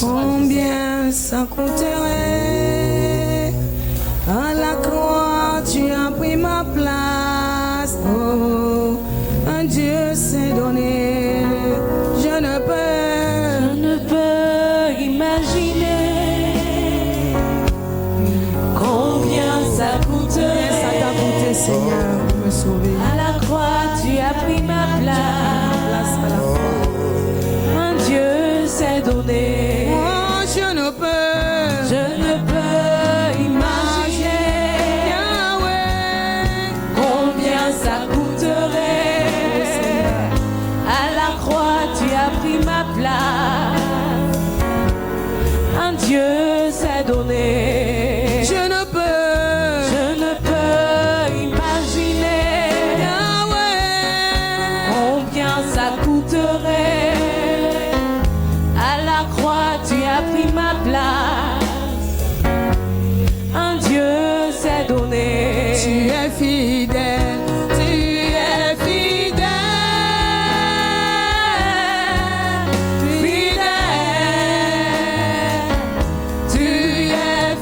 Combien ça coûterait à la croix, tu as pris ma place. Oh, un Dieu s'est donné. Je ne peux imaginer combien ça coûterait. Ça t'a coûté, Seigneur, pour me sauver. À la croix, tu as pris ma place. À la croix. Un Dieu s'est donné. Oh, je ne peux imaginer Yahweh, combien ça coûterait. À la croix, tu as pris ma place. Un Dieu s'est donné. Je ne peux imaginer Yahweh, combien ça coûterait. Pris ma place, un Dieu s'est donné. Tu es fidèle, tu es fidèle, fidèle, tu es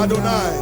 Adonai.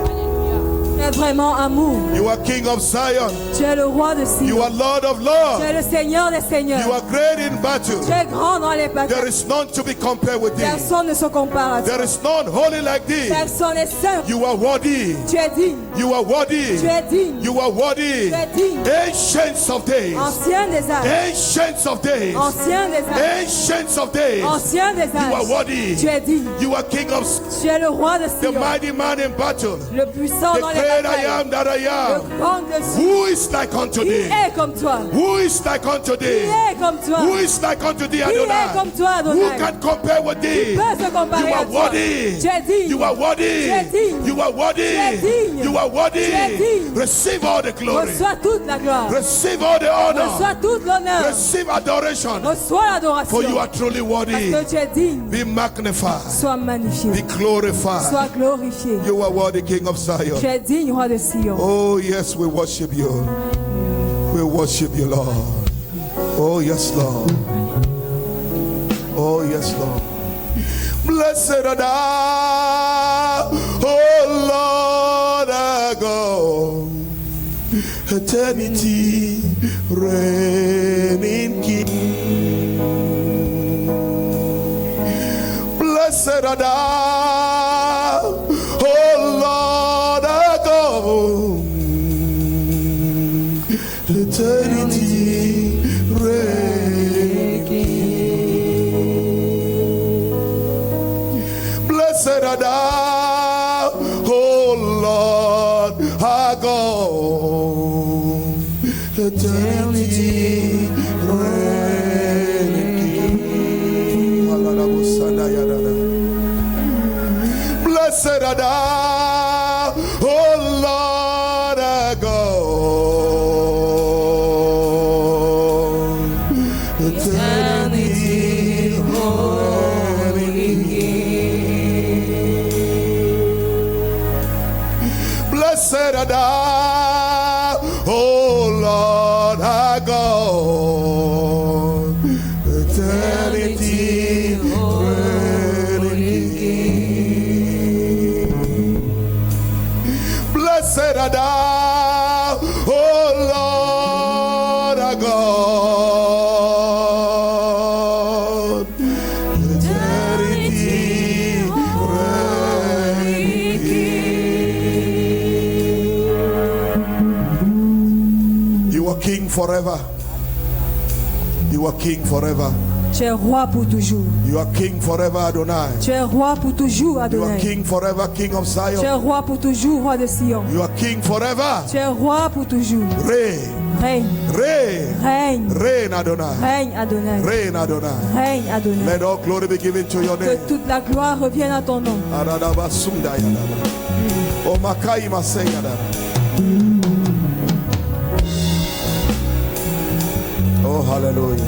Tu es vraiment amour. You are King of Zion. Tu es le roi de Sion. You are Lord of Tu Lords. es le Seigneur des seigneurs. You are great in battle. Tu es grand dans les There batailles. is none to be compared with thee. Personne ne se compare à toi. There is none holy like thee. Personne n'est saint. You are worthy. Tu es digne. You are worthy. Tu es digne. You are worthy. Tu es digne. Ancients of days. Ancien des âges. Ancients of days. Ancien des âges. Ancients of days. Ancien des You are âges. worthy. Tu es digne. You are King of Tu es le roi de the Sion. mighty man in battle. Le puissant The dans les great I batailles. am that I Le am. grand de Sion. Who is like unto Qui thee? est comme toi? Who is like unto Qui thee? est comme toi? Who is like unto thee, Qui est comme Adonai? toi, Who Adonai? can compare with thee? Peut se comparer You à are toi. worthy. Tu es digne. You are worthy. Tu es digne. You are worthy. Tu es digne. You are worthy. Tu es digne. Receive all the glory. Reçois toute la gloire. Receive all the honor. Reçois toute l'honneur. Receive adoration. Reçois l'adoration. For you are truly worthy. Parce que tu es digne. Be magnified. Sois magnifié. Be glorified. Sois glorifié. You are worthy, King of Zion. Tu es digne, roi de Sion. Oh, yes, we worship you. We worship you, Lord. Oh, yes, Lord. Oh, yes, Lord. Blessed are thou, oh Lord our God. Eternity reigning King. Blessed are thou, oh Lord our God. Eternity reigning King. Blessed are thou, oh Lord our God. Eternity reigning King. Blessed are thou, oh Lord our God. Eternity reigning King. Blessed are thou, oh Lord our God. Eternity reigning King. Blessed are thou, oh Lord our God. Eternity reigning King. You are King forever. You are King forever. Tu es roi pour toujours. You are King forever, Adonai. Tu es roi pour toujours, You are Adonai. King forever, King of Tu es Zion. roi pour toujours, roi de Sion. You are King forever. Tu es roi pour toujours. Reign, Règne, reign, règne, reign, Adonai. règne, Adonai. Reign, Adonai. Règne, Adonai. Let all glory be given to your Que name. toute la gloire revienne à ton nom. Aradaba sunda yadaba. O makai masei yadaba. Oh, hallelujah.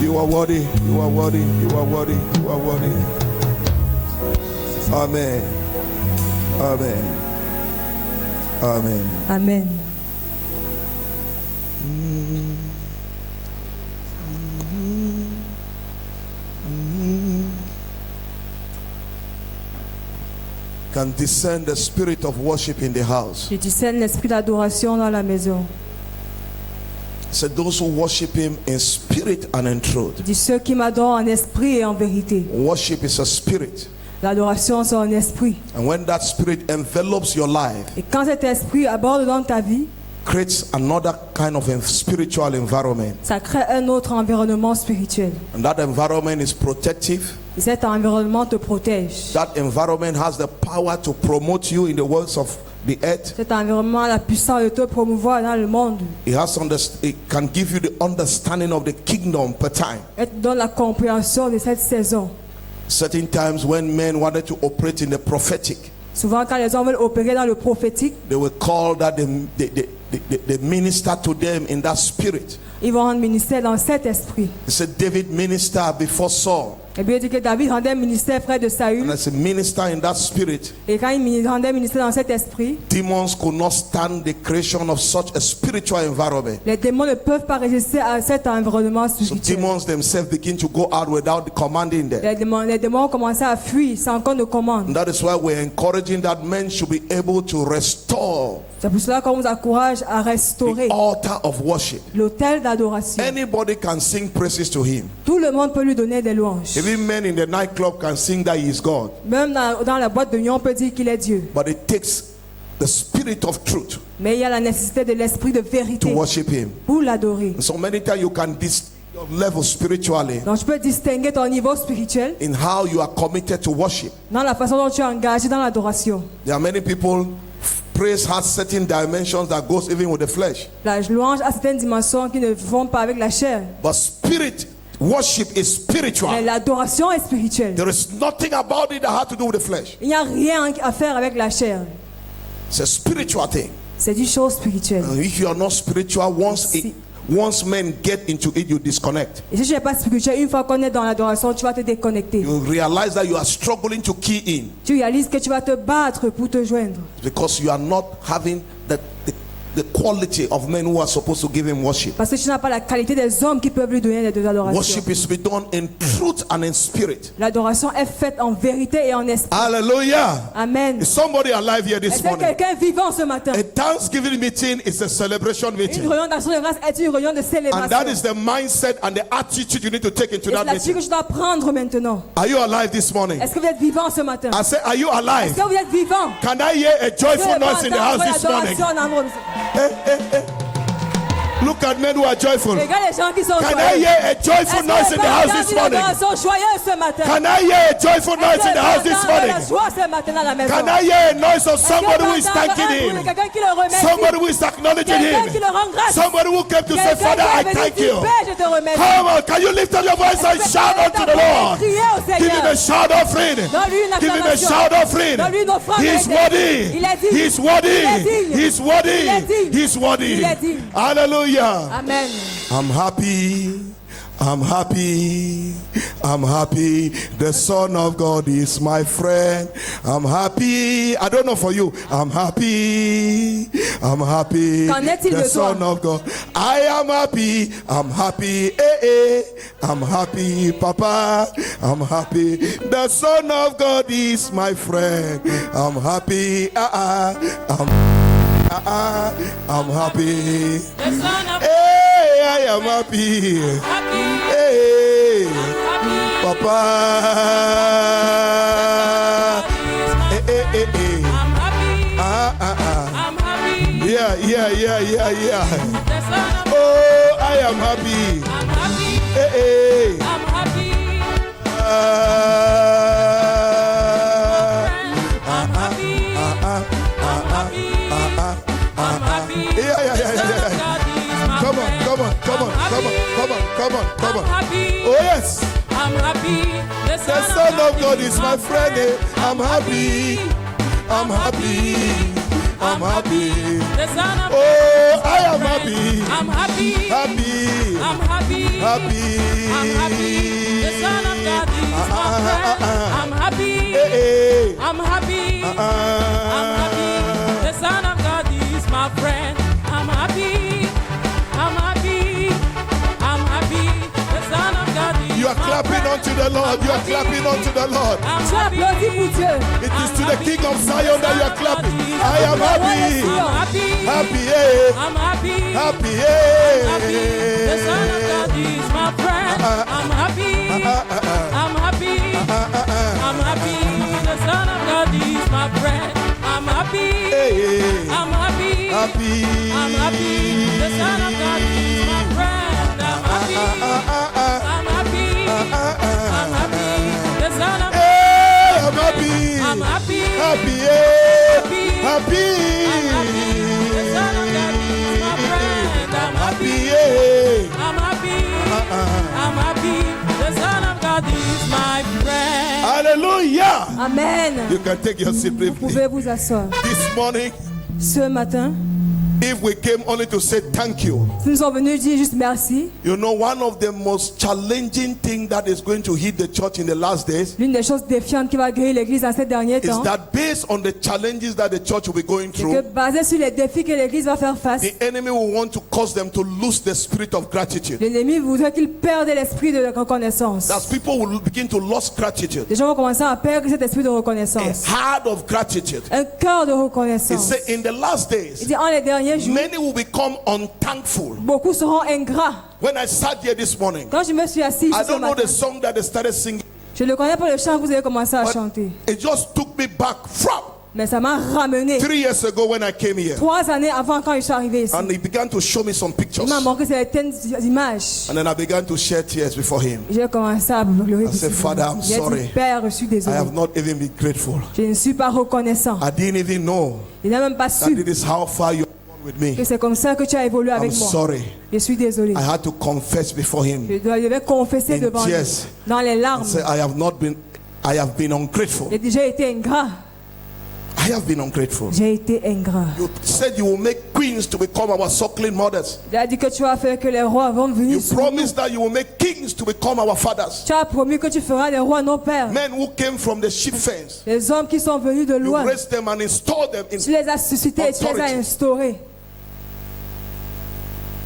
You are worthy, you are worthy, you are worthy, you are worthy. Amen. Amen. Amen. Amen. Can discern the spirit of worship in the house. Je discerne l'esprit d'adoration dans la maison. So those who worship him in spirit and in truth. Je dis ceux qui m'adorent en esprit et en vérité. Worship is a spirit. L'adoration, c'est un esprit. And when that spirit envelops your life, Et quand cet esprit aborde dans ta vie, creates another kind of spiritual environment. ça crée un autre environnement spirituel. And that environment is protective. Et cet environnement te protège. That environment has the power to promote you in the worlds of the earth. Cet environnement a la puissance de te promouvoir dans le monde. It can give you the understanding of the kingdom per time. Et te donne la compréhension de cette saison. Certain times when men wanted to operate in the prophetic, Souvent, quand les hommes veulent opérer dans le prophétique, they will call that the minister to them in that spirit. ils vont rendre ministère dans cet esprit. They said David ministered before Saul. Et bien, il dit que David rendait ministère près de Saül. And as a minister in that spirit, Et quand il rendait ministère dans cet esprit, demons could not stand the creation of such a spiritual environment. les démons ne peuvent pas résister à cet environnement So spirituel. demons themselves begin to go out without commanding them. Les démons ont commencé à fuir sans qu'on ne commande. And that is why we're encouraging that men should be able to restore C'est pour cela qu'on vous encourage à the restaurer altar of worship. l'autel d'adoration. Anybody can sing praises to him. Tout le monde peut lui donner des louanges. Even men in the nightclub can sing that he is God. Même dans la boîte de nuit, on peut dire qu'il est Dieu. But it takes the spirit of truth Mais il y a la nécessité de l'esprit de to vérité worship him. pour l'adorer. And so many times you can your level spiritually Donc, tu peux distinguer ton niveau spirituel in how you are committed to worship. dans la façon dont tu es engagé dans l'adoration. There are many people, praise has certain dimensions that goes even with the flesh. La louange a certaines dimensions qui ne vont pas avec la chair. But spirit worship is Mais spiritual. l'adoration est spirituelle. There is nothing about it that has to do with the flesh. Il n'y a rien à faire avec la chair. It's a spiritual thing. C'est une chose spirituelle. And if you are not spiritual, once men get into it, you disconnect. Et si tu n'es pas spirituel, une fois qu'on est dans l'adoration, tu vas te déconnecter. You realize that you are struggling to key in Tu réalises que tu vas te battre pour te joindre. because you are not having the quality of men who are supposed to give him worship. Parce que tu n'as pas la qualité des hommes qui peuvent lui donner des adorations. Worship is to be done in truth and in spirit. L'adoration est faite en vérité et en esprit. Hallelujah. Amen. Is somebody alive here this Est-ce que morning? quelqu'un est vivant ce matin? A Thanksgiving meeting is a celebration Une meeting. réunion d'action de grâce est une réunion de And célébration. that is the mindset and the attitude you need to take into Et c'est that là-dessus que meeting. je dois prendre maintenant. Are you alive this morning? Est-ce que vous êtes vivant ce matin? I say, are you Est-ce alive? que vous êtes vivant? Can I hear a joyful noise in the house this morning? Look at men who are joyful. Regarde les gens qui sont Can I joyeux. hear a joyful noise in the house this morning? Joyeux ce matin. Can I hear a joyful noise in the house this morning? La joie ce matin dans la maison. Can I hear a noise of somebody who is thanking him? Quelqu'un qui le remercie. Somebody who is acknowledging Quelqu'un qui him? le rend grâce. Somebody who came to say, Quelqu'un Father, qui I est venu thank dire, you. Père, je te remercie. Come on, can you lift up your voice and shout unto the Lord? Criez au Give him a Seigneur. shout offering. Donne-lui une Give him a acclamation. shout offering. Donne-lui une offrande. He's Il est worthy. digne. He's worthy. Il est digne. He's worthy. Il est digne. He's worthy. Il est digne. Hallelujah. Amen. I'm happy. I'm happy. I'm happy. The Son of God is my friend. I'm happy. I don't know for you. I'm happy. I'm happy. Qu'en est-il The de toi? Son of God. I am happy. I'm happy. Eh, eh. I'm happy, Papa. I'm happy. The Son of God is my friend. I'm happy. I'm happy. The Son of Hey, I am happy. happy, Hey, happy. Papa. Hey, hey, hey, hey. I'm happy. Ah. I'm happy. Yeah. The Son of Oh, I am happy. I'm happy. Hey, hey. I'm happy. I'm happy. I'm happy. I'm happy. Yeah. The Son of God is my Come friend. on. I'm happy. Oh, yes. I'm happy. The Son of God is my friend. Eh. I'm happy. I'm happy. The Son of Oh, I am happy. I'm happy. Happy. I'm happy. Happy. I'm happy. The Son of God is my friend. I'm happy. Hey. I'm happy. I'm happy. The Son of God is my friend. I'm happy. I'm happy. I'm happy. The Son of God is You are my clapping friend. unto the Lord. You are clapping unto the Lord. I'm Tu happy. applaudis pour Dieu. It is to the King of Zion that you are clapping. I am happy. I'm happy. Happy. Hey. I'm happy. Happy. Happy. The Son of Hey. God is my friend. I'm happy. I'm happy. I'm happy. Amen. You can take your seat Vous briefly. pouvez vous asseoir. This morning, Ce matin, if we came only to say thank you, si nous sommes venus dire juste merci, you know, one of the most challenging things that is going to hit the church in the last days l'une des choses défiantes qui va guérir l'église dans ces derniers is temps, that based on the challenges that the church will be going c'est que through, basé sur les défis que l'église va faire face, the enemy will want to cause them to lose the spirit of gratitude. l'ennemi voudrait qu'ils perdent l'esprit de reconnaissance. That people will begin to lose gratitude, Les gens vont commencer à perdre cet esprit de a reconnaissance. heart of gratitude. Un cœur de He reconnaissance. said, in the last Il days, dit, en les derniers jours, many will become unthankful. beaucoup seront ingrats. When I sat here this morning, Quand je me suis assis I ce don't know matin, the song that they started singing, je ne connais pas le chant que vous avez commencé à but chanter. it just took me back from Mais ça m'a ramené 3 years ago when I came here. 3 années avant quand je suis arrivé ici. And he began to show me some pictures. Il m'a montré certaines images. And then I began to shed tears before him. J'ai commencé à pleurer. I said, Father, I'm J'ai sorry. dit, Père, je suis I désolé. have not even been grateful. Je ne suis pas reconnaissant. I didn't even know Il n'a même pas that su it is how far you have gone with me. que c'est comme ça que tu as évolué I'm avec moi. sorry. Je suis désolé. I had to confess before him. Je devais confesser In devant lui. tears. Dans les I larmes. said, I have been ungrateful. J'ai déjà été ingrat. I have been ungrateful. J'ai été ingrat. You said you will make queens to become our suckling mothers. Il a dit que tu vas faire que les rois vont venir You sur nous. promised that you will make kings to become our fathers. Tu as promis que tu feras des rois nos pères. Men who came from the sheep fence. Les hommes qui sont venus de You loin. raised them and installed them Tu in. les as suscités et tu les as Authority. instaurés.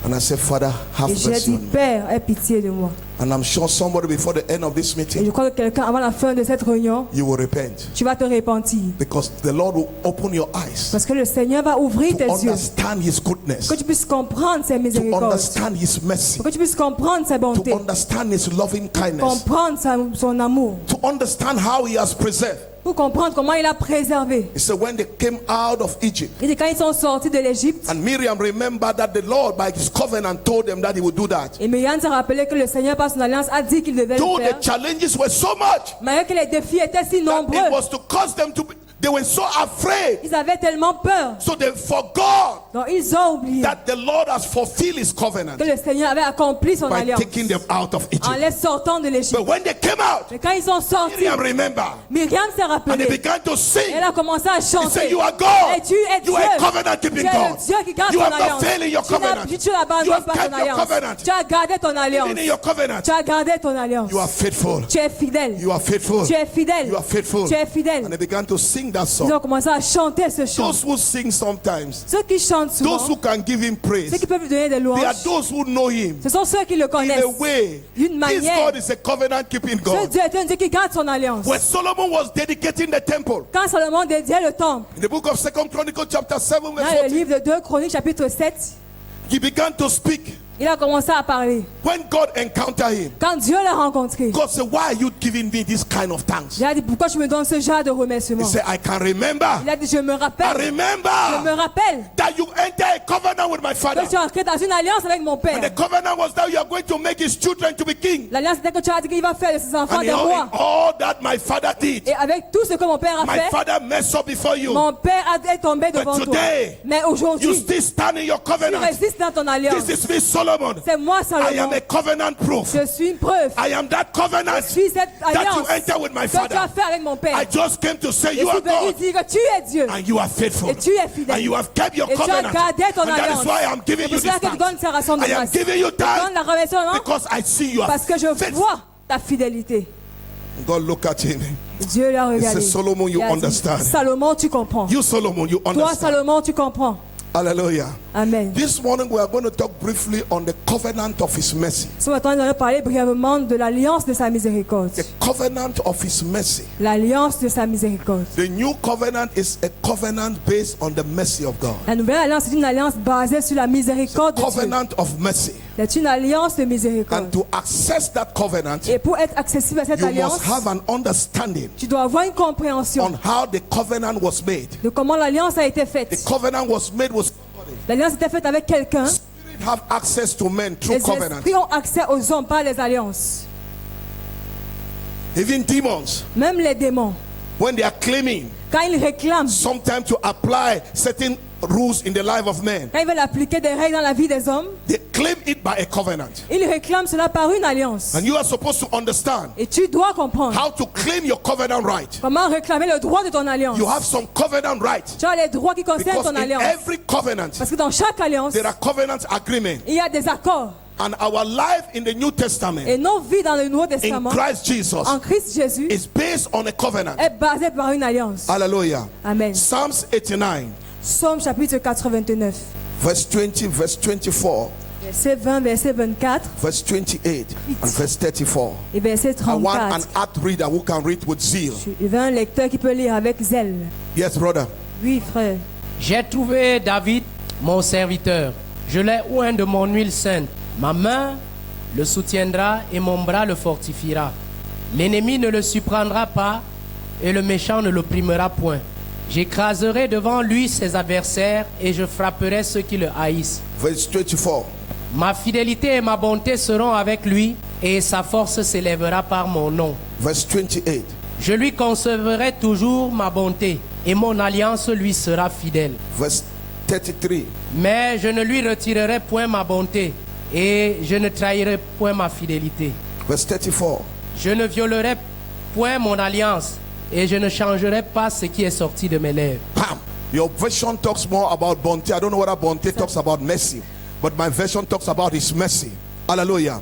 And I said, Father, have Et j'ai mercy dit, on me. Père, aie pitié de moi. And I'm sure somebody before the end of this Et meeting, je crois que quelqu'un, avant la fin de cette réunion, you will repent. tu vas te repentir. Because the Lord will open your eyes Parce que le Seigneur va ouvrir tes to yeux. understand His goodness, Que tu puisses comprendre ses to miséricordes. understand His mercy, Pour que tu puisses comprendre sa to bonté. understand His loving kindness, Comprendre son amour. to understand how He has preserved. Pour comprendre comment il a préservé. He said, when they came out of Egypt, Il dit quand ils sont sortis de l'Égypte, and Miriam remembered that the Lord, by His covenant, told them that He would do that. et Myriam s'est rappelé que le Seigneur par son alliance a dit qu'il devait Though le the faire. challenges were so much Malgré que les défis étaient si that nombreux, it was to cause them to be, they were so afraid, ils avaient tellement peur. so they forgot Donc ils ont oublié that the Lord has fulfilled His covenant que le Seigneur avait accompli son by alliance taking them out of en Egypt. les sortant de l'Égypte. But when they came out, Mais quand ils sont sortis, Miriam remembered, Myriam s'est and they rappelée. began to sing. Elle a commencé à He said, chanter. you are Et God. tu es Dieu. You are a covenant Tu keeping es God. le Dieu qui garde You ton have not alliance. failed in your covenant. Tu You n'abandonnes have pas kept ton your alliance. covenant. Tu as gardé ton alliance. Even in your covenant, Tu as gardé ton alliance. you are faithful. Tu es fidèle. You are faithful. Tu es fidèle. You are faithful. Tu es fidèle. And they began to sing that Ils song. ont commencé à chanter ce chant. Those who sing sometimes, Ceux qui chantent souvent, those who can give Him praise, ceux qui peuvent lui donner des they louanges, are those who know Him ce sont ceux qui le in connaissent. a way. D'une This manière. God is a covenant keeping Ce God. Dieu est un Dieu qui garde son alliance. When Solomon was dedicating the temple, Quand Salomon dédiait le temple, in the book of 2 Chronicles chapter 7 verse dans le 14, livre de 2 Chroniques chapitre 7, he began to speak. il a commencé à parler. When God encountered him, Quand Dieu l'a rencontré, God said, why are you giving me this kind of thanks? il a dit, pourquoi tu me donnes ce genre de remerciement? He said, I can remember. Il a dit, je me I rappelle, je me remember rappelle that you entered a covenant with my father. que tu es entré dans une alliance avec mon And the père. covenant was that you are going to make his children to be king. L'alliance était que tu as dit qu'il va faire de ses enfants And des in rois. all that my father did, Et avec tout ce que mon père a my fait, father messed up before you. mon père est tombé devant But toi. today, Mais You aujourd'hui, still stand in your tu covenant. résistes dans ton alliance. This is me, Solomon. C'est moi, I am Salomon. a covenant proof. Je suis une preuve. I am that covenant Je suis cette that you alliance enter with my que tu as father. fait avec mon père. I just came to say Je you suis are venu God dire que tu es Dieu. and you are faithful. Et tu es fidèle. And you have kept your Et tu as covenant. gardé ton And that alliance. is why I'm giving C'est you pour cela this que tu donnes thanks. ces rations de I am grâce. giving you Je donne thanks la remerciement because I see you are parce que je faithful. vois ta fidélité. God look at him. Dieu l'a regardé. says, Solomon, you Il a dit, understand. Salomon, tu comprends. You, Solomon, you Toi, understand. Salomon, tu comprends. Hallelujah. Amen. This morning we are going to talk briefly on the covenant of his mercy. Ce matin, nous allons parler brièvement de l'alliance de sa miséricorde. The covenant of his mercy. L'alliance de sa miséricorde. The new covenant is a covenant based on the mercy of God. La nouvelle alliance est une alliance basée sur la miséricorde de Dieu. Covenant of mercy. C'est une alliance de miséricorde. And to access that covenant, Et pour être accessible à cette you alliance, must have an understanding tu dois avoir une compréhension on how the covenant was made. de comment l'alliance a été The faite. covenant was made with somebody. L'alliance était faite avec quelqu'un. Spirit have access to men through Les covenant. esprits ont accès aux hommes par les alliances. Even demons, Même les démons, when they are claiming quand ils réclament sometimes to apply certain rules in the life of men, quand ils veulent appliquer des règles dans la vie des hommes, they claim it by a covenant. ils réclament cela par une alliance. And you are supposed to understand Et tu dois comprendre how to claim your covenant right. comment réclamer le droit de ton alliance. You have some covenant right. Tu as les droits qui concernent Because ton in alliance. every covenant, Parce que dans chaque alliance, there are covenant agreements. il y a des accords. And our life in the New Testament, Et nos vies dans le Nouveau in Testament, Christ Jesus, en Christ Jésus, is based on a covenant. est basée par une alliance. Hallelujah. Amen. Psalms 89, Psaume chapitre 89, verse 20, verse 24, verset 20, verset 24 verse 28, and verse 34. et verset I want an 34. apt reader who can read with zeal. Je veux un lecteur qui peut lire avec zèle. Yes, brother. Oui, frère. J'ai trouvé David, mon serviteur. Je l'ai oint de mon huile sainte. Ma main le soutiendra et mon bras le fortifiera. L'ennemi ne le surprendra pas et le méchant ne l'opprimera point. J'écraserai devant lui ses adversaires et je frapperai ceux qui le haïssent. Verse 24. Ma fidélité et ma bonté seront avec lui et sa force s'élèvera par mon nom. Verse 28. Je lui conserverai toujours ma bonté et mon alliance lui sera fidèle. Verse 33. Mais je ne lui retirerai point ma bonté et je ne trahirai point ma fidélité. Verse 34. Je ne violerai point mon alliance et je ne changerai pas ce qui est sorti de mes lèvres. Bam. Your version talks more about bounty. I don't know whether bounty talks about mercy, but my version talks about his mercy. Hallelujah.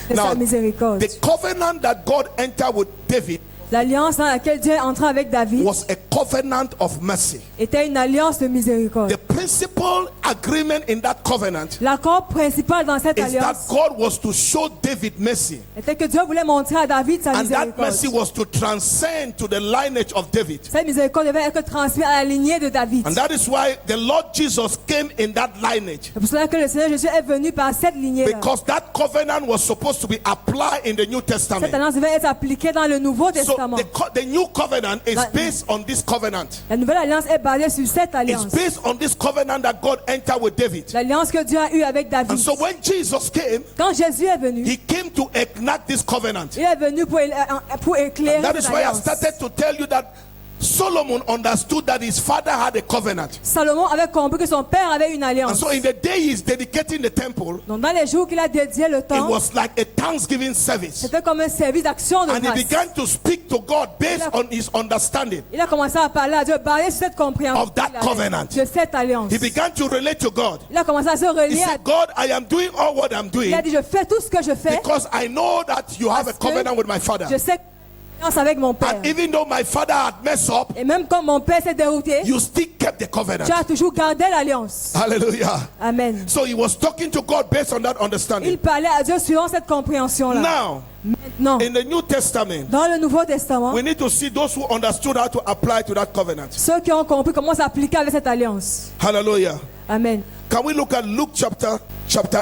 C'est sa miséricorde. the covenant that God entered with David L'alliance dans laquelle Dieu est entré avec David was a covenant of mercy. était une alliance de miséricorde. The principal agreement in that covenant L'accord principal dans cette is that alliance God was to show David mercy, était que Dieu voulait montrer à David sa and that mercy miséricorde. was to transcend to the lineage of David. Cette miséricorde devait être transmise à la lignée de David. And that is why the Lord Jesus came in that lineage, C'est pour cela que le Seigneur Jésus est venu par cette lignée-là. because that covenant was supposed to be applied in the New Cette Testament. alliance devait être appliquée dans le Nouveau So Testament. the new covenant is That- based on this covenant. La nouvelle alliance est basée sur cette It's alliance. based on this covenant that God entered with David. L'alliance que Dieu a eue avec David. And so when Jesus came, Quand Jésus est venu, he came to enact this covenant. il est venu pour éclairer That is cette why I alliance. started to tell you that Solomon understood that his father had a covenant. Salomon avait compris que son père avait une And alliance. so in the day he's dedicating the temple, Donc dans les jours qu'il a dédié le it temps, was like a thanksgiving service. c'était comme un service d'action de And he grâce. began to speak to God based on his understanding. Il a commencé à parler à Dieu, basé sur cette compréhension Of that qu'il avait covenant. de cette alliance. He began to relate to God. Il a commencé à se He relier à said, God, I am doing all what I'm doing Il a dit, je fais tout ce que je fais because I know that you have a parce que covenant with my father. je sais que j'ai une alliance avec mon père. And even though my father had messed up, Et même quand mon père s'est dérouté, you still kept the covenant. tu as toujours gardé l'alliance. Hallelujah. Amen. So he was talking to God based on that Il understanding. parlait à Dieu suivant cette compréhension-là. Now, Maintenant, in the New Testament, dans le Nouveau Testament, we need to see those who understood how to apply to that covenant. ceux qui ont compris comment s'appliquer avec cette alliance. Hallelujah. Amen. Can we look at Luke chapter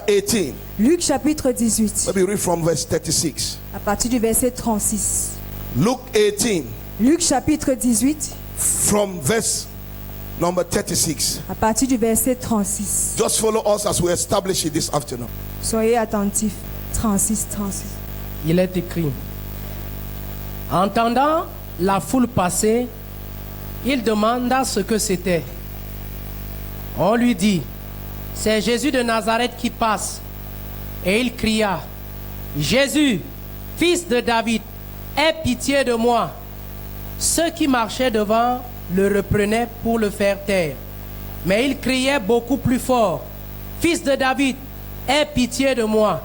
18? Luc chapitre 18, Maybe read from verse 36. à partir du verset 36. Luke 18 Luc chapitre 18, from verse number 36. à partir du verset 36. Just follow us as we establish it this afternoon. Soyez attentifs. 36, 36. Il est écrit: Entendant la foule passer, il demanda ce que c'était. On lui dit: C'est Jésus de Nazareth qui passe. Et il cria: Jésus, fils de David, aie pitié de moi. Ceux qui marchaient devant le reprenaient pour le faire taire. Mais il criait beaucoup plus fort: Fils de David, aie pitié de moi.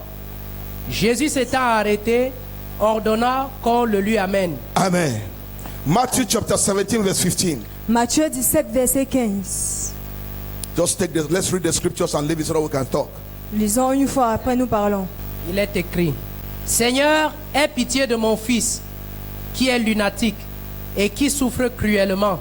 Jésus s'étant arrêté, ordonna qu'on le lui amène. Amen. Matthew chapter 17 verse 15. Matthieu 17, verset 15. Just take this. Let's read the scriptures and leave it so that we can talk. Lisons une fois, après nous parlons. Il est écrit: Seigneur, aie pitié de mon fils, qui est lunatique et qui souffre cruellement.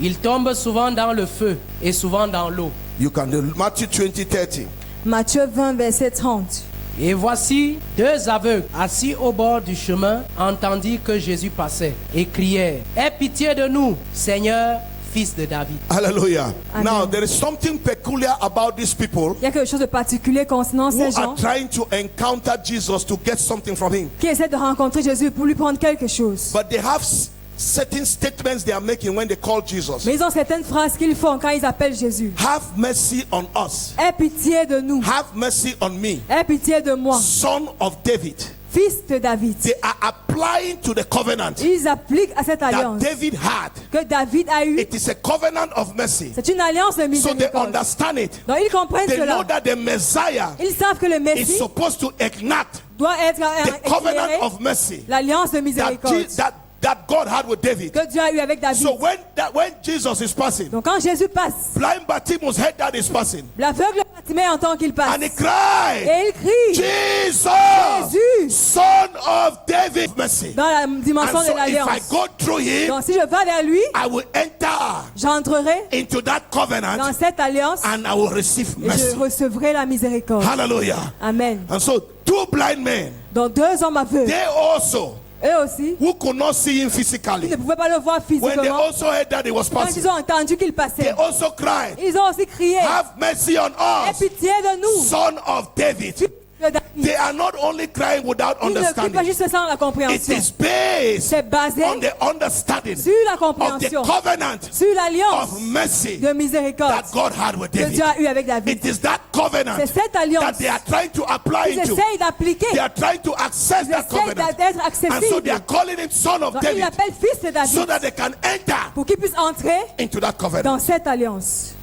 Il tombe souvent dans le feu et souvent dans l'eau. You can do Matthew 20, 30. Matthieu 20, verset 30. Et voici deux aveugles assis au bord du chemin entendirent que Jésus passait et crièrent: Aie pitié de nous, Seigneur, fils de David. Hallelujah. Amen. Now there is something peculiar about these people Il y a quelque chose de particulier concernant who ces gens are trying to encounter Jesus to get something from him. qui essaient de rencontrer Jésus pour lui prendre quelque chose. But they have certain statements they are making when they call Jesus. Mais ils ont certaines phrases qu'ils font quand ils appellent Jésus. Have mercy on us. Aie pitié de nous. Have mercy on me. Aie pitié de moi. Son of David. Fils de David. They are applying to the covenant Ils appliquent à cette that alliance David had. que David a eue. It is a covenant of mercy. C'est une alliance de So they miséricorde. understand it. Donc ils comprennent They know cela. that the Messiah Ils savent que le is Messie supposed to enact doit être the covenant éclairé, of mercy l'alliance de that, miséricorde that God had with David. que Dieu a eue avec David. So when Jesus is passing, Donc quand Jésus passe, blind Bartimaeus heard that he's passing, l'aveugle Bartimée entend qu'il passe. and he cried, Et il crie Jesus, Jésus, Son of David, mercy. dans la And dimension so de l'alliance. if I go through him, Donc si je vais vers lui, I will enter j'entrerai into that dans covenant cette alliance and I will receive et je mercy. recevrai la miséricorde. Hallelujah. Amen. And so two blind men, Donc 2 hommes aveugles, they also, eux aussi, who could not see him ils physically, ne pouvaient pas le voir when they physiquement. also heard that he was Quand passing, ils ont entendu qu'il they passait, also cried, ils ont aussi crié, have mercy on aie us, pitié de nous, Son of David. fils de David. They are not only crying without Ils ne crient pas understanding. juste sans la It compréhension. is based C'est basé on the understanding sur la of the compréhension, covenant sur l'alliance of mercy de miséricorde that God had with que David. Dieu a eue avec David. It is that covenant C'est cette that alliance they are trying to apply qu'ils into. essayent d'appliquer. They are trying to access Ils that essayent covenant. d'être And so they accessibles. are calling him Son of Donc, ils David l'appellent fils de so David that they can enter pour qu'ils puissent entrer into that covenant. dans cette alliance.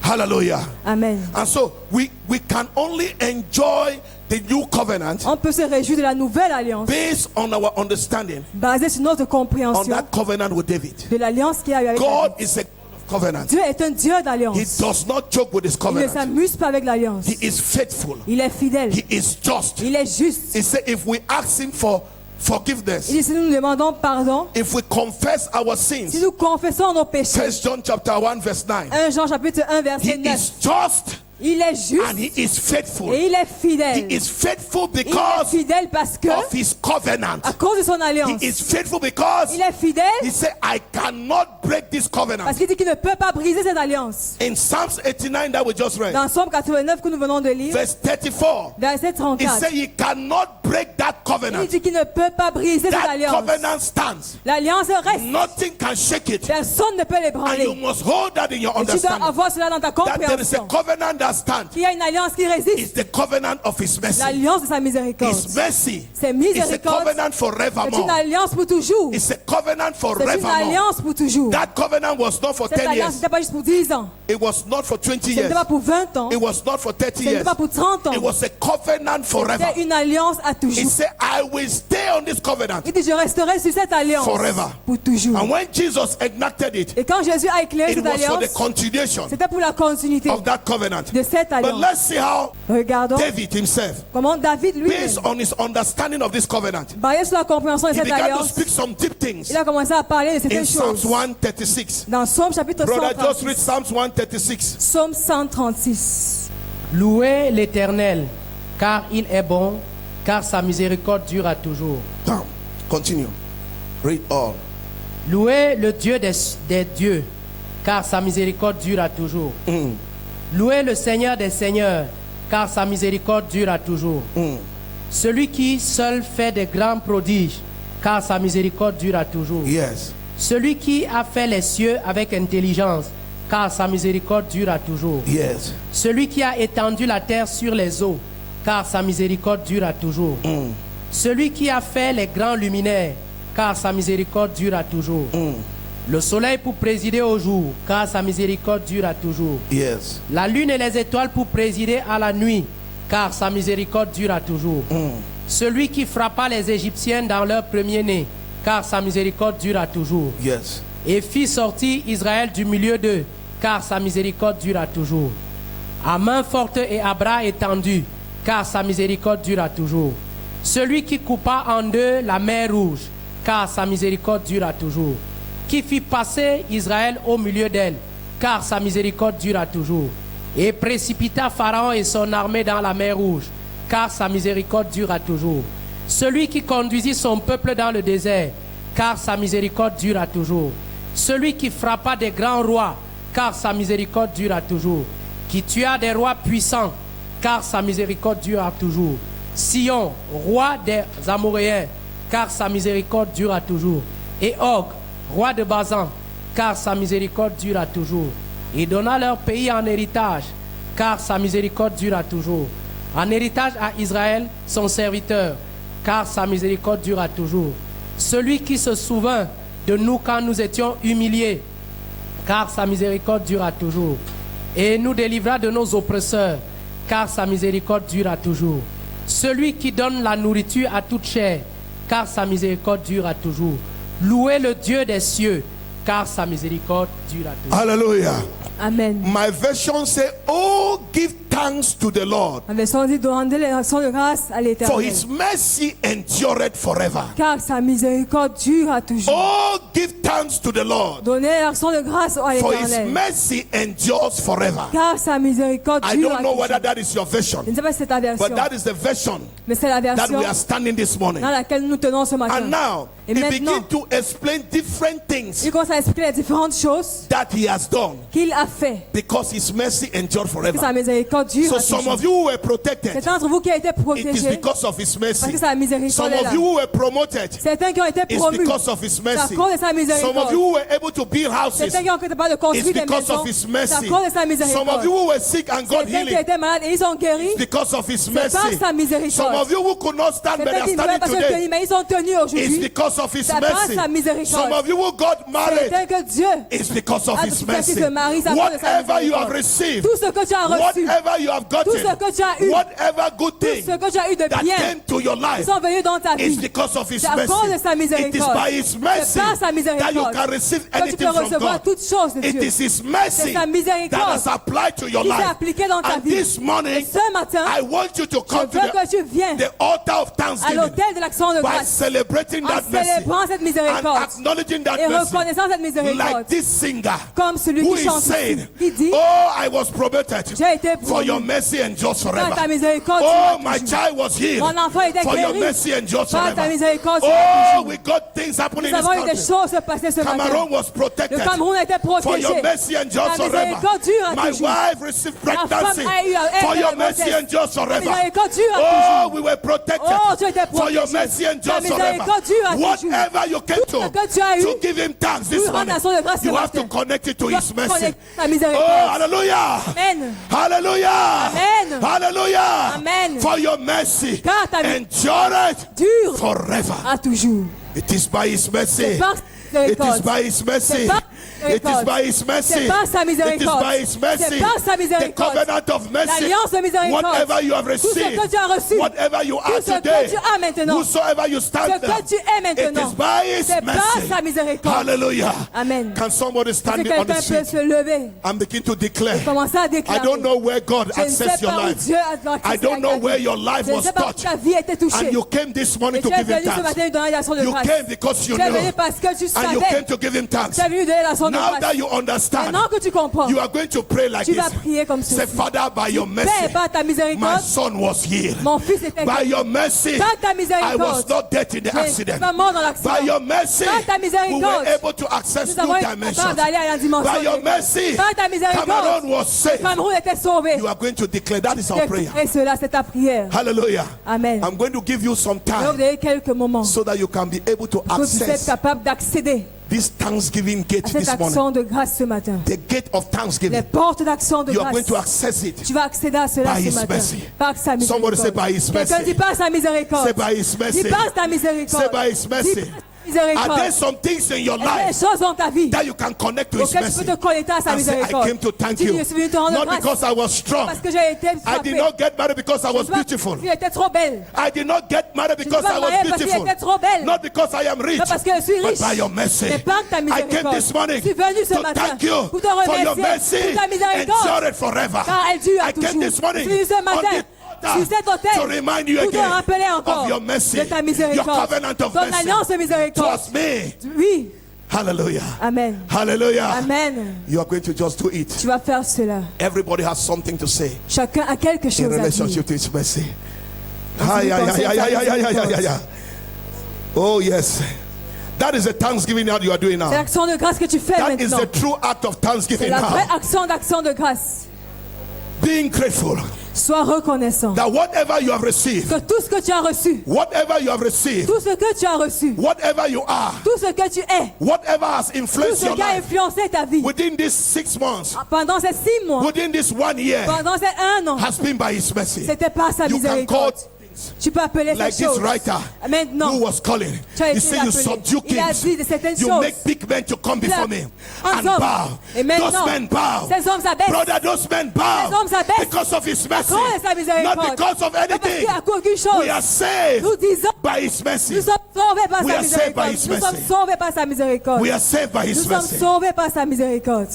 Hallelujah. Amen. And so we can only enjoy the new covenant On peut se réjouir de la nouvelle alliance based on our understanding basée sur notre on compréhension that covenant with David. de l'alliance qu'il y a eu avec God David. is a God of covenant. Dieu est un Dieu He d'alliance. does not joke with his Il ne covenant. s'amuse pas avec l'alliance. He is faithful. Il est fidèle. He is just. Il est juste. He said if we ask him for forgiveness, Il dit, si nous nous demandons pardon, if we confess our si sins, nous confessons nos péchés, 1 John chapter 1 verse 9, 1 Jean chapitre 1 verset he 9, is just il est and juste he is faithful. et il est He fidèle. is faithful Il est because fidèle parce que, of his covenant. à cause de son alliance, He is faithful because il est fidèle he said, I cannot break this parce covenant. qu'il dit qu'il ne peut pas briser cette alliance. In Psalms 89 that we just read, Dans Somme 89 que nous venons de lire, verse 34, verset he 34, said he cannot break that il covenant. dit qu'il ne peut pas briser cette That alliance. covenant stands. L'alliance reste. Nothing can shake it. Personne ne peut And you l'ébranler. must hold that in your Et tu dois understanding. avoir cela dans ta That there is a compréhension. covenant that stands. Qu'il y a une alliance qui résiste. It's the covenant of his mercy. L'alliance de sa miséricorde. His mercy C'est is a miséricorde. covenant C'est une forevermore. alliance pour toujours. It's a covenant C'est une forevermore. alliance pour toujours. That covenant was not for Cette 10 alliance years. n'était pas juste pour 10 ans. It was not for 20 Ce years. n'était pas pour 20 ans. It was not for 30 Ce n'était years. pas pour 30 ans. It was a covenant forever. C'est une alliance à He toujours. said, I will stay on this covenant. Il dit, je resterai sur cette alliance Forever. pour toujours. And when Jesus enacted it, Et quand Jésus a éclairé it cette was for the alliance, continuation c'était pour la continuité of that covenant. de cette But alliance. let's see how Regardons David himself, comment David, lui, based on his understanding of this covenant, basé sur la compréhension de he cette began to alliance, speak some deep things il a commencé à parler de in certaines Psalms choses. 136. Dans Somme chapitre Brother, just read 136. Psalms 136. Somme 136. Louez l'Éternel, car il est bon, car sa miséricorde dure à toujours. Come, continue. Read all. Louez le Dieu des dieux, car sa miséricorde dure à toujours. Louez le Seigneur des seigneurs, car sa miséricorde dure à toujours. Celui qui seul fait des grands prodiges, car sa miséricorde dure à toujours. Yes. Celui qui a fait les cieux avec intelligence, car sa miséricorde dure à toujours. Yes. Celui qui a étendu la terre sur les eaux, car sa miséricorde dure à toujours. Celui qui a fait les grands luminaires, car sa miséricorde dure à toujours. Le soleil pour présider au jour, car sa miséricorde dure à toujours. Yes. La lune et les étoiles pour présider à la nuit, car sa miséricorde dure à toujours. Celui qui frappa les Égyptiens dans leur premier-né, car sa miséricorde dure à toujours. Yes. Et fit sortir Israël du milieu d'eux, car sa miséricorde dure à toujours. À main forte et à bras étendus, car sa miséricorde dure à toujours. Celui qui coupa en deux la mer rouge, car sa miséricorde dure à toujours. Qui fit passer Israël au milieu d'elle, car sa miséricorde dure à toujours. Et précipita Pharaon et son armée dans la mer rouge, car sa miséricorde dure à toujours. Celui qui conduisit son peuple dans le désert, car sa miséricorde dure à toujours. Celui qui frappa des grands rois, car sa miséricorde dure à toujours. Qui tua des rois puissants, car sa miséricorde dure à toujours. Sion, roi des Amoréens, car sa miséricorde dure à toujours. Et Og, roi de Bazan, car sa miséricorde dure à toujours. Il donna leur pays en héritage, car sa miséricorde dure à toujours. En héritage à Israël, son serviteur, car sa miséricorde dure à toujours. Celui qui se souvint de nous quand nous étions humiliés, car sa miséricorde dure à toujours. Et nous délivra de nos oppresseurs, car sa miséricorde dure à toujours. Celui qui donne la nourriture à toute chair, car sa miséricorde dure à toujours. Louez le Dieu des cieux, car sa miséricorde dure à toujours. Hallelujah. Amen. My version say, oh, give thanks to the Lord, La version dit de rendre les actions de grâce à for l'Éternel. his mercy endureth forever. Car sa miséricorde dure à toujours. Oh, give thanks to the Lord, Donnez l'action de grâce à for his l'Éternel. mercy endures forever. Car sa miséricorde I dure don't à know toujours. whether that is your version, Je ne sais pas si c'est ta version, but that is the version mais c'est la that version we are standing this morning. dans laquelle nous tenons ce matin. And now, Et he maintenant, begins to explain different things il commence à expliquer les différentes choses that he has done qu'il a fait. because his mercy endures Que sa forever. miséricorde dure So à some toujours. of you who were protected, C'est d'entre vous qui a été it is protégé because of his parce mercy. que sa miséricorde Some est là. of you who were promoted, Certains qui ont été it's promus, because of his c'est à mercy. cause de sa Some of miséricorde. you who were able to build houses, Certains qui ont été capables de it's construire des because maisons, of his c'est à mercy. cause de sa Some of miséricorde. you who were sick and got Certains qui healing, étaient malades et ils sont guéris, it's because of his c'est par mercy. sa Some miséricorde. of you who could not stand but Certains are qui ne pouvaient standing pas se today, tenir, mais ils sont tenus it's aujourd'hui. because of his C'est par mercy. sa miséricorde. Some of you who got married, Certains que Dieu, it's because of Ah, his tout ce qui mercy. se marie, c'est à cause de sa Whatever you have miséricorde. received, tout ce que tu as reçu, whatever you have tout ce gotten, que tu as eu, whatever good tout thing ce que tu as eu de that bien, came to your life, ils sont venus dans ta it's vie. because of his C'est à cause de sa mercy. It is miséricorde. by his mercy C'est par sa that you miséricorde can receive que tu anything peux from recevoir God. toutes choses de It Dieu. is his mercy C'est sa miséricorde that has applied to your qui s'est life. appliquée dans ta And vie. this morning, Et ce matin, I want you to je come to veux que tu viennes the altar of à thanksgiving l'autel de l'action de by grâce celebrating en that mercy célébrant cette and miséricorde acknowledging that et mercy. reconnaissant cette miséricorde. Like this singer Comme celui who qui is chante saying, ici, qui dit, oh, I was promoted j'ai été for promu. your mercy endures Par forever. ta miséricorde, Oh, tu my m'as toujours. child was healed Mon enfant était for your guéri. mercy endures Par ta forever. miséricorde, tu m'as Oh, toujours. we got things happening Nous in this avons eu des country. choses se passer ce Cameroon matin. was protected Le Cameroun a été for protégé. your mercy endures Ta forever. miséricorde dure à My toujours. wife received La femme pregnancy a eu for your la mercy grossesse. endures Ta forever. miséricorde dure à Oh, toujours. we were protected Oh, tu étais for your protégé. mercy endures Ta miséricorde dure à forever. toujours. Whatever you came Tout ce que tu as eu, to give him thanks this pour rendre morning, action de grâce ce you have to matin. connect it to Tu his dois mercy. connecter ta Oh, miséricorde. hallelujah. Amen. Hallelujah. Amen. Hallelujah. Amen. For your mercy Car ta endureth dure forever. à toujours. It is by his mercy. C'est par sa It is miséricorde. by his mercy. C'est par It is by his mercy. C'est par sa It is miséricorde. by his mercy. C'est par sa The miséricorde. covenant of mercy. L'alliance de miséricorde. Whatever you have Tout ce received. que tu as reçu. Whatever you are Tout ce que today. tu as maintenant. Whosoever you Ce stand que there. tu es It maintenant. is by his C'est par mercy. sa miséricorde. Hallelujah. Amen. Can somebody Est-ce stand que on quelqu'un the peut street se lever and begin to declare? commencer à I déclarer? don't know where God Je ne sais accessed your pas où life. Dieu a accès I don't know à ta where vie. your life Je ne was sais pas où touched. ta vie a été touchée. And you came this Et morning tu to es give him venu ce thanks. matin donner l'action de You grâce. came because you Tu es venu knew. parce que tu And you savais. came to give him thanks. Tu es venu donner l'action de Now that grâce. you understand, Maintenant que tu comprends, you are going to pray like tu this. vas prier comme Say, ceci. Father, by your mercy, Père, par ta my miséricorde, son was healed. mon fils était By guéri. your mercy, Par ta I miséricorde, was not dead in the je ne suis accident. pas mort dans l'accident. By your mercy, Par ta we miséricorde, were able to access nous avons new été capables dimensions. d'aller à la dimension. By your de- mercy, Par ta miséricorde, Cameroon was saved. Cameroun était sauvé. You are going to declare that is our prayer. Et cela, c'est ta prière. Hallelujah. Amen. I'm going to give you some Je vais vous time donner quelques moments so that you can be able to pour que vous êtes access capable d'accéder this Thanksgiving à gate cette this morning. action de grâce ce matin. The gate of Les Thanksgiving. portes d'action de You are going grâce. to access it. Tu vas accéder à cela By ce his matin. mercy. Par sa miséricorde. Somebody say by his Quelqu'un mercy. dit par sa miséricorde. Say by his mercy. Dis par ta miséricorde. Say by his mercy. Dis par sa miséricorde. Are there some things in your Est-ce qu'il y a des life choses dans ta vie that you can connect to his auxquelles tu mercy? peux te connecter à sa And say, I miséricorde? came to thank Tu dis, you. je suis venu te rendre Not grâce because I was strong. parce que j'ai été I frappé. did not get married because I was Je suis pas- beautiful. Tu étais trop belle. I did not get married because pas I was mariée parce beautiful. qu'elle était trop belle. Not because I am rich. Pas parce que je suis But riche. by your mercy. Mais par ta I came miséricorde. this morning Je suis venu ce to matin thank you pour te for your remercier mercy pour ta miséricorde. endured forever. Car elle dure à I came toujours. this morning Je suis venu ce on matin the altar sur cet autel to remind you pour te again rappeler encore of your mercy, de ta your miséricorde. covenant of Ton mercy alliance de miséricorde. towards me. Oui. Hallelujah. Amen. Hallelujah. Amen. You are going to just do it. Tu vas faire cela. Everybody has something to say Chacun a quelque in chose à dire. relationship to his mercy. Ainsi, Ah, yeah, nous yeah, pensons yeah, à yeah, sa yeah, yeah, yeah, yeah, miséricorde. yeah. Oh, yes. That is the thanksgiving that you are doing C'est now. l'action de grâce que tu fais That is maintenant. the true act of C'est thanksgiving la vraie now. action d'action de grâce. Being grateful. Sois reconnaissant. that whatever you have received, Que tout ce que tu as reçu, whatever you have received, tout ce que tu as reçu, whatever you are, tout ce que tu es, whatever has tout influenced ce your qui a life influencé ta vie within these 6 months, pendant ces 6 mois, within this 1 year, pendant ces 1 an, has been by His mercy. c'était par sa You can call miséricorde. Tu peux appeler like ces this choses. writer Maintenant, who was calling. tu as He été said, "You appelé. subdue Il a kings. dit de certaines You choses. make big men to come before me Un and homme. bow. Et maintenant, Those men bow. ces hommes s'abaissent. Brother, those men bow Ces hommes s'abaissent. because of His mercy, cause de sa miséricorde. not because of Pas parce anything. qu'il a aucune chose. We are saved Nous disons, by His mercy. nous sommes sauvés par We sa are saved by miséricorde. His Nous sommes mercy. sauvés par sa miséricorde. We are saved by His Nous sommes mercy. sauvés par sa miséricorde.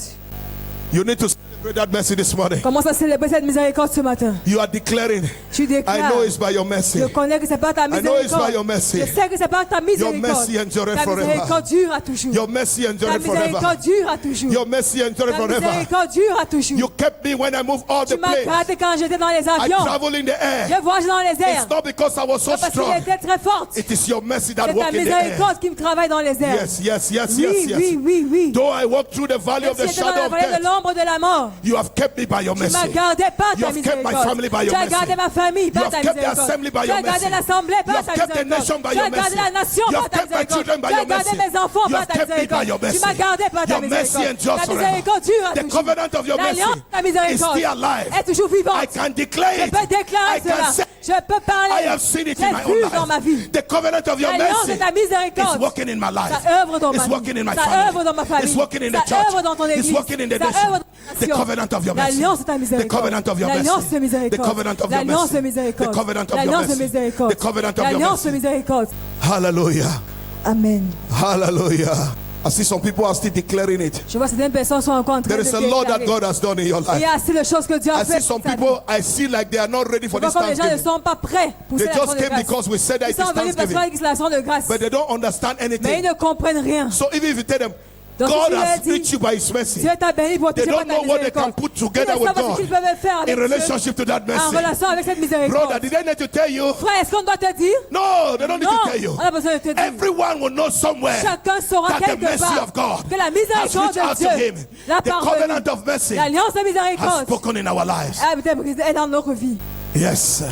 You need to celebrate that mercy this morning. Commence à célébrer cette miséricorde ce matin. You are declaring, Tu I déclares. know it's by your mercy. Je connais que c'est pas ta I know it's by your miséricorde. mercy. Je sais que c'est pas ta miséricorde. mercy endureth Ta forever. miséricorde dure à toujours. Your mercy Ta endureth forever. miséricorde dure à toujours. Your mercy endureth Ta forever. miséricorde dure à toujours. You kept me when I moved all Tu the m'as planes. gardé quand j'étais dans les I avions. travel in the air. Je voyage dans les airs. It's not because I was so Pas parce qu'il strong. était très forte. It is your mercy that C'est ta walk in the air. miséricorde qui me travaille dans les airs. Yes, yes, yes, Oui, yes, yes. oui, oui, oui. Though I walk through the valley Même of si the j'étais dans shadow la of vallée de death, l'ombre de la mort. you have kept me by your Tu m'as mercy. gardé par You ta have kept my miséricorde. family by Tu your as gardé mercy. ma famille You par have ta kept the miséricorde. assembly by Tu your as gardé mercy. l'assemblée You par have ta kept the miséricorde. nation by Tu your as gardé mercy. la nation You par have ta kept my miséricorde. children by Tu as your gardé mercy. mes enfants You par have ta kept me by miséricorde. your Tu mercy. m'as gardé par ta Your mercy miséricorde. endures La forever. miséricorde dure à The toujours. covenant of your mercy L'alliance de ta is miséricorde still alive. est toujours vivante. I can declare Je it. peux déclarer I can cela. say Je peux parler. I have seen it J'ai in my own vu dans ma vie. life. The covenant of your L'alliance mercy de ta miséricorde. is working in my life. Ça œuvre dans ma It's vie. working in my Ça œuvre dans ma family. famille. It's working in the Ça church. œuvre dans ton It's église. working in the Ça nation. œuvre dans ta The nation. covenant of your mercy. L'alliance de ta The miséricorde. covenant of your mercy. L'alliance de The miséricorde. covenant of your L'alliance de mercy. miséricorde. The covenant of your L'alliance de mercy. miséricorde. The covenant of your L'alliance de mercy. miséricorde. Hallelujah. Amen. Hallelujah. I see some people are still declaring it. Je vois certaines personnes sont encore en train There de is a lot that déclarer. God has done in your Il y life. a assez de choses que Dieu a I fait. see some pour ta vie. people, I see like they are not ready for Je vois this comme les gens ne Thanksgiving. sont pas prêts pour They cette just action de came grâce. because we said that Ils it is sont venus parce Thanksgiving. que c'est l'action de grâce. But they don't understand Mais ils anything. ne comprennent rien. So even if you tell them, Donc, si God tu leur has dis, blessed you by His mercy, Dieu t'a béni pour they toucher par don't ta know what they can miséricorde. put Ils together ne with savent pas ce God qu'ils peuvent faire in avec Dieu relationship to that en mercy. relation avec cette miséricorde. Brother, did they need to tell you? Frère, est-ce qu'on doit te dire? No, they don't need Non, to tell you. on a besoin de te dire. Everyone will know somewhere Chacun saura that the quelque mercy part of God que la has miséricorde reached out de to Dieu, him. la The parole, covenant of mercy l'alliance de has miséricorde spoken in our lives. est dans notre vie. Yes,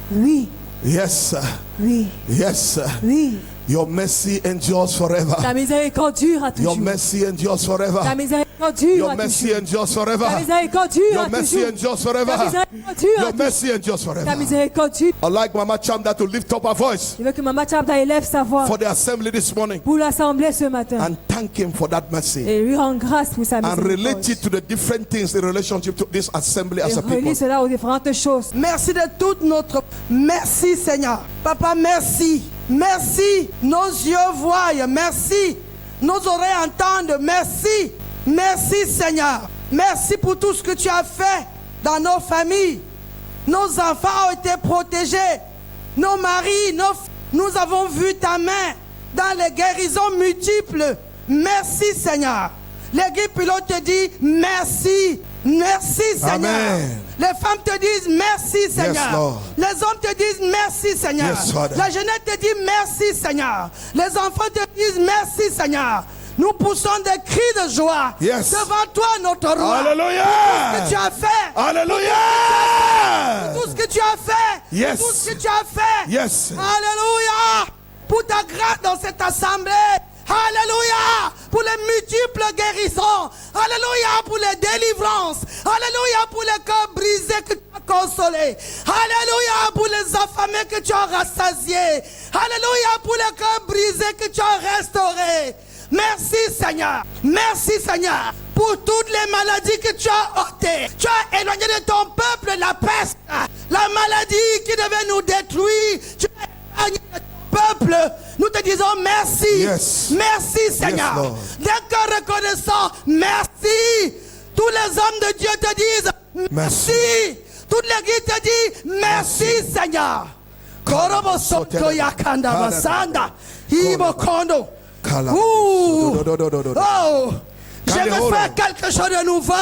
Oui, yes, oui, yes. oui. Your mercy endures forever. Ta miséricorde dure à Your toujours. mercy endures forever. Ta miséricorde dure Your à mercy toujours. endures Ta forever. miséricorde dure Your à mercy toujours. endures Ta forever. miséricorde dure à Your toujours. mercy endures Ta forever. miséricorde dure. I like Mama Chamda to lift up her voice Je veux que Maman Chamda élève sa voix for the assembly this morning pour l'assemblée ce matin and thank Him for that mercy et lui rendre grâce pour sa and relate miséricorde. it to the different things in relationship to this assembly as Et a people. relie cela aux différentes choses. Merci de toute notre... Merci Seigneur. Papa, merci. Merci. Nos yeux voient. Merci. Nos oreilles entendent. Merci. Merci Seigneur. Merci pour tout ce que tu as fait dans nos familles. Nos enfants ont été protégés. Nos maris, nous avons vu ta main dans les guérisons multiples. Merci Seigneur. L'équipe pilote te dit merci. Merci Seigneur. Amen. Les femmes te disent merci Seigneur. Lord. Les hommes te disent merci Seigneur. Yes, Father. La jeunesse te dit merci Seigneur. Les enfants te disent merci Seigneur. Nous poussons des cris de joie Yes. devant toi notre roi. Hallelujah. Que tu as fait. Hallelujah. Tout ce que tu as fait. Yes. Tout ce que tu as fait. Yes. Alléluia. Pour ta grâce dans cette assemblée. Alléluia. Pour les multiples guérisons. Alléluia. Pour les délivrances. Alléluia. Pour les cœurs brisés que tu as consolés. Alléluia. Pour les affamés que tu as rassasiés. Alléluia. Pour les cœurs brisés que tu as restaurés. Merci Seigneur. Merci Seigneur. Pour toutes les maladies que tu as ôtées. Tu as éloigné de ton peuple la peste. La maladie qui devait nous détruire. Tu as éloigné de ton peuple. Nous te disons merci. Yes. Merci Seigneur. Lord. D'un cœur reconnaissant. Merci. Tous les hommes de Dieu te disent merci. Toute l'église te dit merci Seigneur. Korobo soto yakanda masanda. Ibo kondo. Ouh. Oh. Je vais faire quelque chose de nouveau.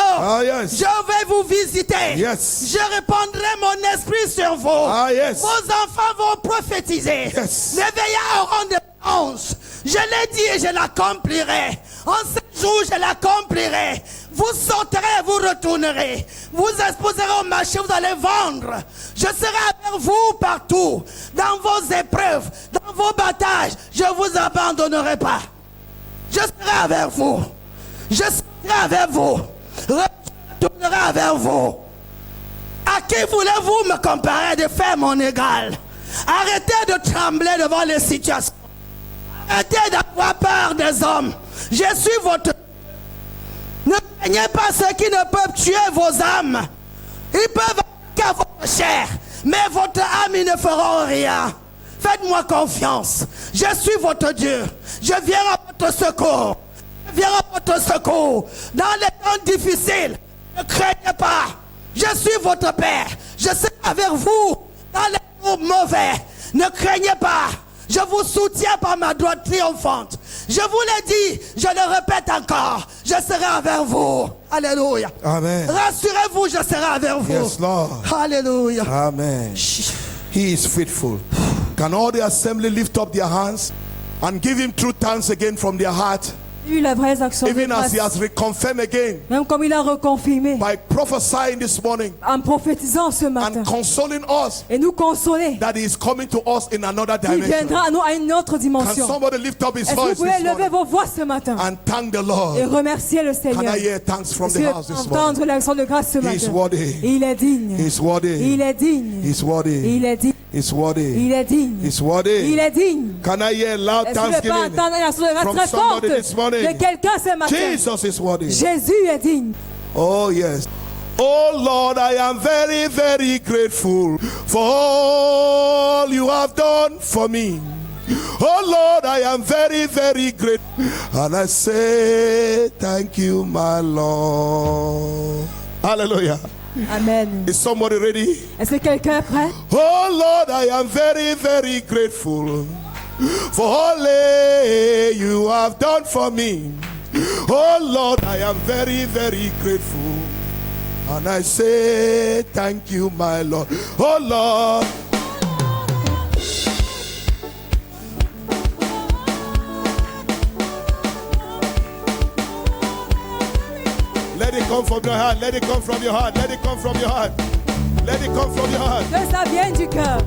Yes. Je vais vous visiter. Yes. Je répandrai mon esprit sur vous. Yes. Vos enfants vont prophétiser. Yes. Les veillards auront des anges. Je l'ai dit et je l'accomplirai. En 7 jours, je l'accomplirai. Vous sortirez, vous retournerez. Vous exposerez au marché, vous allez vendre. Je serai avec vous partout. Dans vos épreuves, dans vos batailles, je ne vous abandonnerai pas. Je serai avec vous. Je serai avec vous. Je retournerai avec vous. À qui voulez-vous me comparer de faire mon égal? Arrêtez de trembler devant les situations. Arrêtez d'avoir peur des hommes. Je suis votre... Ne craignez pas ceux qui ne peuvent tuer vos âmes. Ils peuvent attaquer votre chair, mais votre âme, ils ne feront rien. Faites-moi confiance. Je suis votre Dieu. Je viens à votre secours. Je viens à votre secours. Dans les temps difficiles, ne craignez pas. Je suis votre Père. Je serai avec vous dans les jours mauvais. Ne craignez pas. Je vous soutiens par ma droite triomphante. Je vous l'ai dit, je le répète encore. Je serai avec vous. Alléluia. Amen. Rassurez-vous, je serai avec vous. Yes, Lord. Alléluia. Amen. He is faithful. Can all the assembly lift up their hands and give him true thanks again from their heart? Eu la vraie action de Even as he grâce. has reconfirmed again Même comme il a reconfirmé by prophesying this morning en prophétisant ce matin and consoling us et nous consoler that he is coming to us in another qui dimension. viendra à nous à une autre Can dimension. somebody lift up his Est-ce que vous voice pouvez this lever morning vos voix ce matin and thank the et Lord? remercier le Can Seigneur? I hear thanks from Est-ce the que house this entendre morning? l'action de grâce ce He is matin? worthy. Il est digne. He is worthy. Il est digne. He is worthy. Il est digne. He is worthy. Il est digne. He is worthy. Il est digne. Can I hear loud Est-ce que vous ne pouvez pas thanksgiving entendre une action de grâce from très forte somebody this morning? de quelqu'un ce matin? Jesus is worthy. Jésus est digne. Oh, yes. Oh, Lord, I am very, very grateful for all you have done for me. Oh, Lord, I am very, very grateful. And I say, thank you, my Lord. Hallelujah. Amen. Is somebody ready? Est-ce que quelqu'un est prêt? Oh, Lord, I am very, very grateful for all you have done for me. Oh, Lord, I am very, very grateful. And I say, thank you, my Lord. Oh, Lord. Let it come from your heart. Let it come from your heart. Let it come from your heart. Let it come from your heart. Que ça vienne du cœur.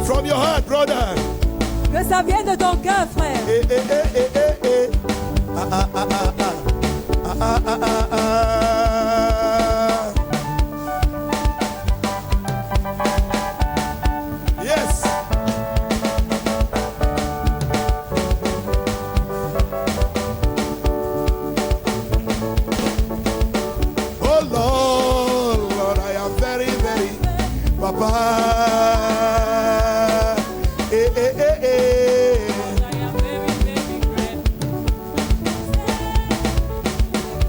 From your heart, brother. Que ça vienne de ton cœur, frère. Eh, eh, eh, eh, eh, eh. Ah, ah, ah, ah, ah. Ah, ah, ah, ah. Yes. Oh Lord, Lord, I am very, very Papa. Eh, eh, eh, eh.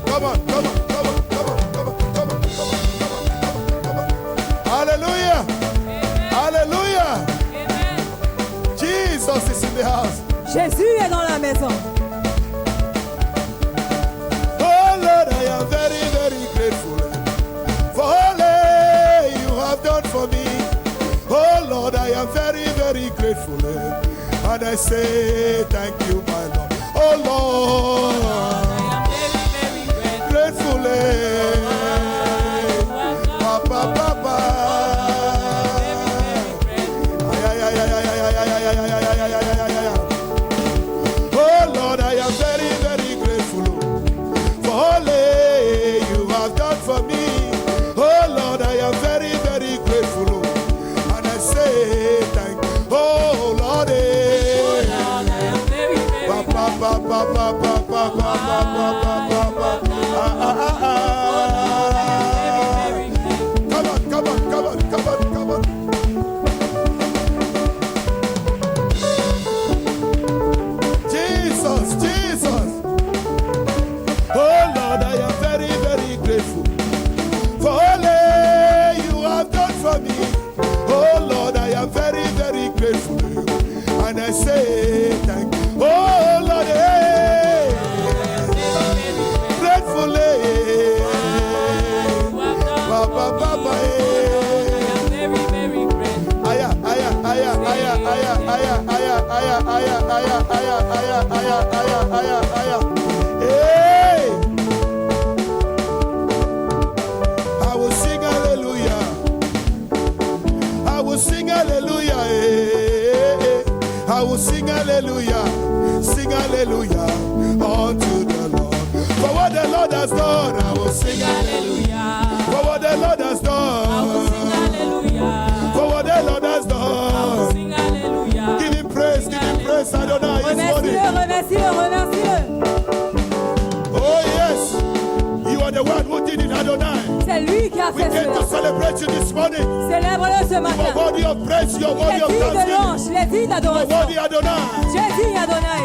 Come on, come on, come on, come on, come on, come on, come on, come on. Hallelujah. Hallelujah. Jesus is in the house. Jésus est dans la maison. Oh Lord, I am very, very grateful for all you have done for me. Oh Lord, I am very, very grateful. And I say thank you, my Lord. Oh Lord. Gratefully, Papa, Papa. Ay, ay, ay, ay, ay, ay, ay, ay, ay, ay, ay, ay, ay, ay, ay. Oh Lord, I am very, very grateful for all you have done for me. Oh Lord, I am very, very grateful, and I say thank you. Oh Lord, Papa, Papa, Papa, Papa, Papa, Papa. Come on, come on, come on, come on, come on. Jesus, Jesus. Oh Lord, I am very, very grateful for all you have done for me. Oh Lord, I am very, very grateful, and I say thank you. Oh Lord, gratefully, Papa, Papa, aya, aya, aya, aya, aya, aya, aya, aya, aya, aya, aya, aya, aya, aya, aya, aya. Hey, I will sing hallelujah, sing hallelujah unto the Lord. For what the Lord has done, I will sing hallelujah. For what the Lord has done, I will sing hallelujah. for what the Lord has I will done. sing hallelujah. Give him praise, Adonai. He's worthy. Remercie-le, remercie-le. Oh yes, you are the one who did it, Adonai. C'est lui qui a We fait came to cela. celebrate you this morning. Célèbre-le ce You are matin. worthy of praise, you are Il worthy est of digne de thanksgiving. louange, il est digne You are d'adoration. worthy, Adonai. Tu es digne, Adonai.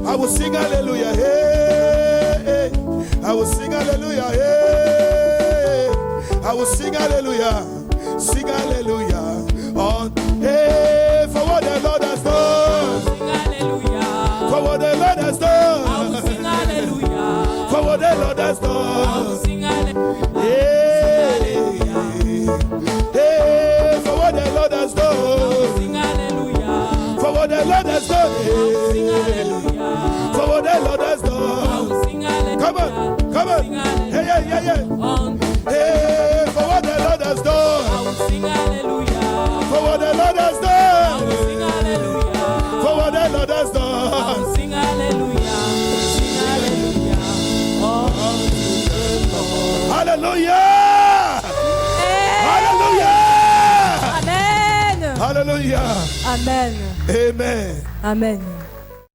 I will sing hallelujah, hey, hey. I will sing hallelujah, hey. I will sing hallelujah, sing hallelujah. Oh, hey, for what the Lord has done, Sing hallelujah. for what the Lord has I will done, sing hallelujah. for what the Lord has I will done. sing hallelujah. Hey, hey, for what the Lord has done, Sing hallelujah. for what the Lord has done, Sing hey, hallelujah. for what the Lord has I done. will sing hallelujah. Come on, come on, Sing hallelujah. hey, yeah, yeah, yeah. On Hey, for what the Lord has I done, will sing hallelujah. for what the Lord has I done, will sing hallelujah. for what the Lord has I done. will sing hallelujah. Sing hallelujah. Oh, Hallelujah! Hallelujah! Amen. Hallelujah! Amen. Amen. Amen.